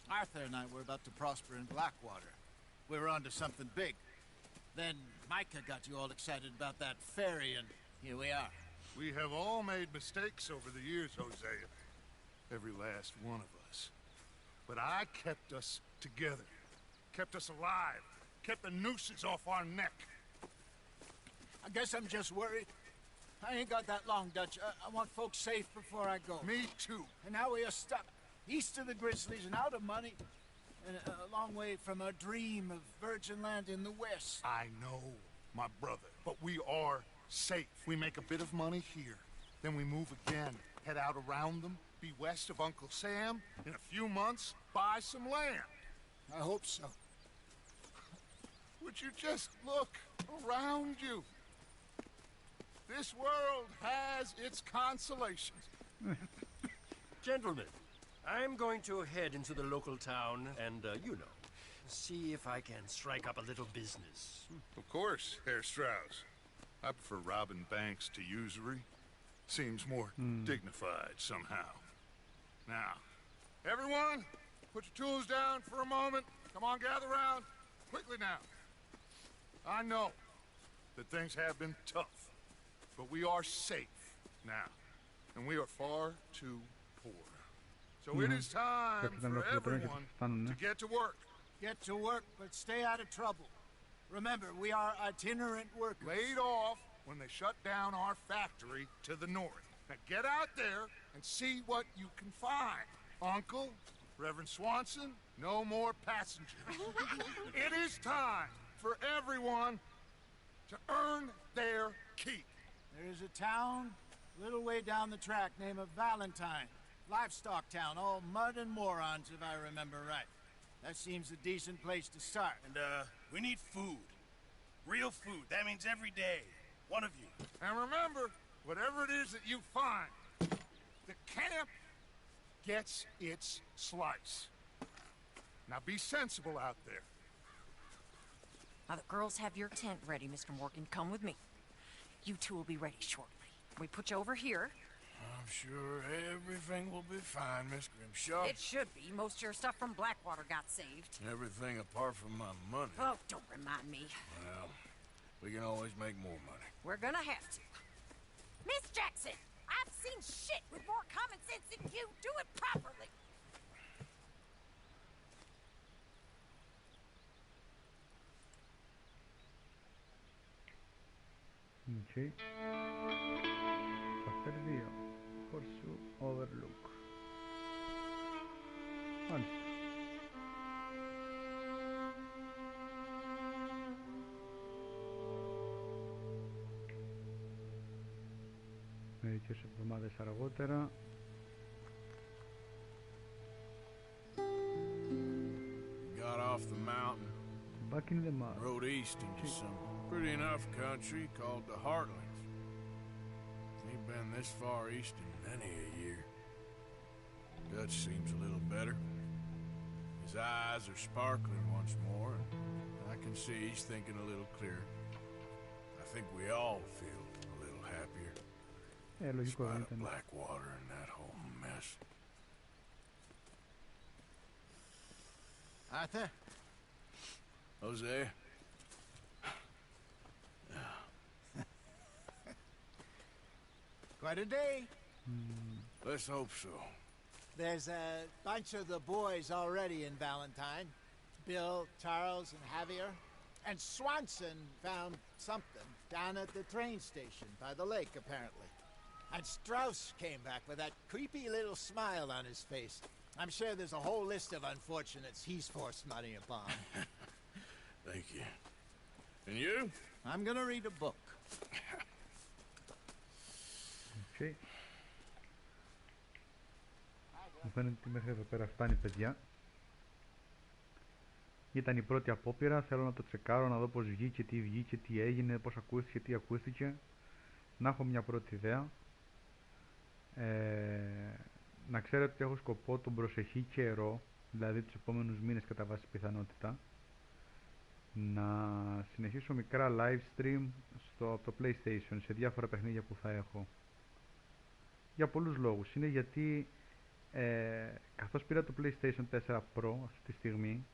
Arthur and I were about to prosper in Blackwater. We were onto something big. Then Micah got you all excited about that ferry, and here we are. We have all made mistakes over the years, Hosea. Every last one of us. But I kept us together. Kept us alive. Kept the nooses off our neck. I guess I'm just worried. I ain't got that long, Dutch. I want folks safe before I go. Me too. And now we are stuck east of the Grizzlies and out of money. And a long way from our dream of virgin land in the west. I know, my brother. But we are safe. We make a bit of money here. Then we move again. Head out around them. Be west of Uncle Sam. In a few months, buy some land. I hope so. Would you just look around you? This world has its consolations. Gentlemen, I'm going to head into the local town and, you know, see if I can strike up a little business. Of course, Herr Strauss. I prefer robbing banks to usury. Seems more dignified somehow. Now, everyone, put your tools down for a moment. Come on, gather round. Quickly now. I know that things have been tough, but we are safe now, and we are far too poor. So it is time for everyone to get to work. Get to work, but stay out of trouble. Remember, we are itinerant workers. Laid off when they shut down our factory to the north. Now get out there and see what you can find. Uncle, Reverend Swanson, no more passengers. It is time for everyone to earn their keep. There is a town a little way down the track named Valentine. Livestock town, all mud and morons, if I remember right. That seems a decent place to start. And, we need food. Real food. That means every day. One of you. And remember, whatever it is that you find, the camp gets its slice. Now be sensible out there. Now the girls have your tent ready, Mr. Morgan. Come with me. You two will be ready shortly. We put you over here. I'm sure everything will be fine, Miss Grimshaw. It should be. Most of your stuff from Blackwater got saved. Everything apart from my money. Oh, don't remind me. Well, we can always make more money. We're gonna have to. Miss Jackson, I've seen shit with more common sense than you. Do it properly. Ok. Chapter 2. Horseshoe Overlook. Μάλιστα. Μερικές εβδομάδες αργότερα. Got off the mountain. Back in the mud. Rode east into some pretty enough country called the Heartlands. Ain't been this far east in many a year. Dutch seems a little better. His eyes are sparkling once more, and I can see he's thinking a little clearer. I think we all feel a little happier. Despite of Blackwater and that whole mess. Arthur? Jose? Quite a day. Let's hope so. There's a bunch of the boys already in Valentine. Bill, Charles, and Javier. And Swanson found something down at the train station by the lake, apparently. And Strauss came back with that creepy little smile on his face. I'm sure there's a whole list of unfortunates he's forced money upon. Thank you. And you? I'm gonna read a book. Okay. Μου φαίνεται ότι μέχρι εδώ πέρα φτάνει, παιδιά. Ήταν η πρώτη απόπειρα, θέλω να το τσεκάρω, να δω πως βγήκε, τι έγινε, πως ακούστηκε, τι ακούστηκε. Να έχω μια πρώτη ιδέα. Να ξέρετε ότι έχω σκοπό τον προσεχή καιρό, δηλαδή τους επόμενους μήνες κατά βάση πιθανότητα, να συνεχίσω μικρά live stream από το PlayStation σε διάφορα παιχνίδια που θα έχω. Για πολλούς λόγους. Είναι γιατί καθώς πήρα το PlayStation 4 Pro αυτή τη στιγμή,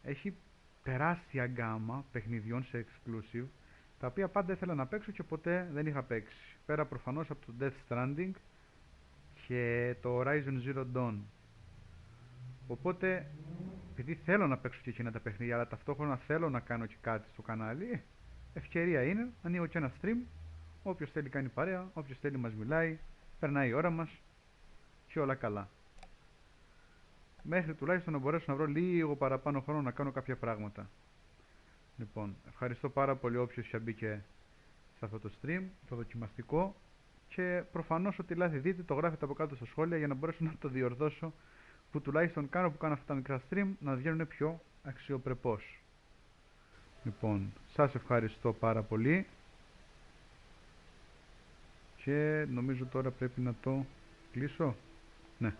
έχει τεράστια γκάμα παιχνιδιών σε exclusive, τα οποία πάντα ήθελα να παίξω και ποτέ δεν είχα παίξει. Πέρα προφανώς από το Death Stranding και το Horizon Zero Dawn. Οπότε, επειδή θέλω να παίξω και εκείνα τα παιχνίδια, αλλά ταυτόχρονα θέλω να κάνω και κάτι στο κανάλι, ευκαιρία είναι, ανοίγω και ένα stream, όποιος θέλει κάνει παρέα, όποιος θέλει μας μιλάει, περνάει η ώρα μας και όλα καλά. Μέχρι τουλάχιστον να μπορέσω να βρω λίγο παραπάνω χρόνο να κάνω κάποια πράγματα. Λοιπόν, ευχαριστώ πάρα πολύ όποιος είχε μπήκε σε αυτό το stream, το δοκιμαστικό, και προφανώς ό,τι λάθη δείτε το γράφετε από κάτω στα σχόλια για να μπορέσω να το διορθώσω, που τουλάχιστον κάνω που κάνω αυτά τα μικρά stream να βγαίνουν πιο αξιοπρεπώς. Λοιπόν, σας ευχαριστώ πάρα πολύ και νομίζω τώρα πρέπει να το κλείσω. Ναι.